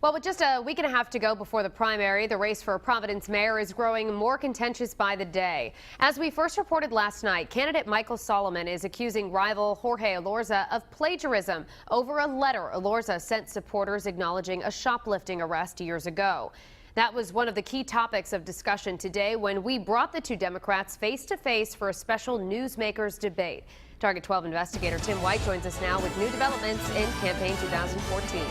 Well, with just a week and a half to go before the primary, the race for Providence mayor is growing more contentious by the day. As we first reported last night, candidate Michael Solomon is accusing rival Jorge Elorza of plagiarism over a letter Elorza sent supporters acknowledging a shoplifting arrest years ago. That was one of the key topics of discussion today when we brought the two Democrats face to face for a special Newsmakers debate. Target 12 investigator Tim White joins us now with new developments in campaign 2014.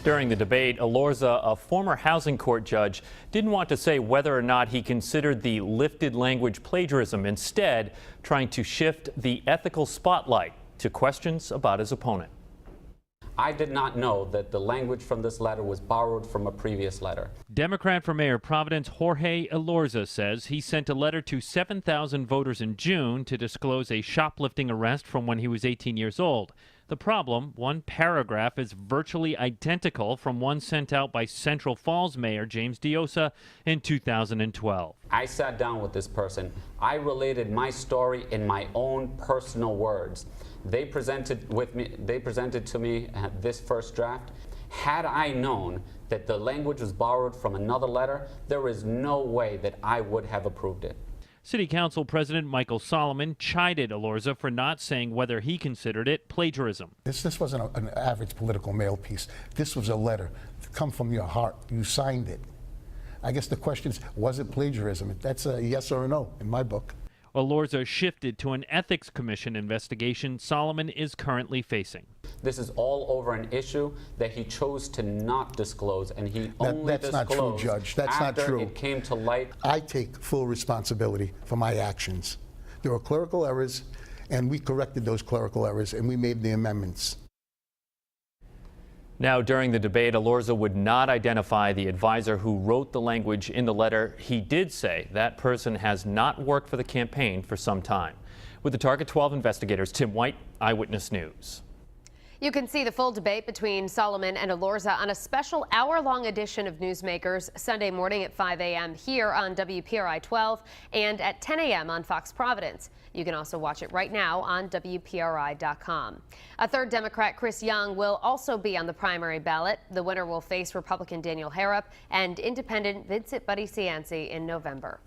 During the debate, Elorza, a former housing court judge, didn't want to say whether or not he considered the lifted language plagiarism, instead trying to shift the ethical spotlight to questions about his opponent. I did not know that the language from this letter was borrowed from a previous letter. Democrat for Mayor Providence Jorge Elorza says he sent a letter to 7,000 voters in June to disclose a shoplifting arrest from when he was 18 years old. The problem, one paragraph is virtually identical from one sent out by Central Falls Mayor James Diosa in 2012. I sat down with this person. I related my story in my own personal words. They presented to me this first draft. Had I known that the language was borrowed from another letter, there is no way that I would have approved it. City Council President Michael Solomon chided Elorza for not saying whether he considered it plagiarism. This wasn't an average political mail piece. This was a letter to come from your heart. You signed it. I guess the question is, was it plagiarism? That's a yes or a no in my book. Elorza shifted to an Ethics Commission investigation Solomon is currently facing. This is all over an issue that he chose to not disclose, and he only That's not true, Judge. That's not true. After it came to light. I take full responsibility for my actions. There were clerical errors, and we corrected those clerical errors, and we made the amendments. Now, during the debate, Elorza would not identify the advisor who wrote the language in the letter. He did say that person has not worked for the campaign for some time. With the Target 12 investigators, Tim White, Eyewitness News. You can see the full debate between Solomon and Elorza on a special hour-long edition of Newsmakers Sunday morning at 5 a.m. here on WPRI 12 and at 10 a.m. on Fox Providence. You can also watch it right now on WPRI.com. A third Democrat, Chris Young, will also be on the primary ballot. The winner will face Republican Daniel Harrop and Independent Vincent Buddy Cianci in November.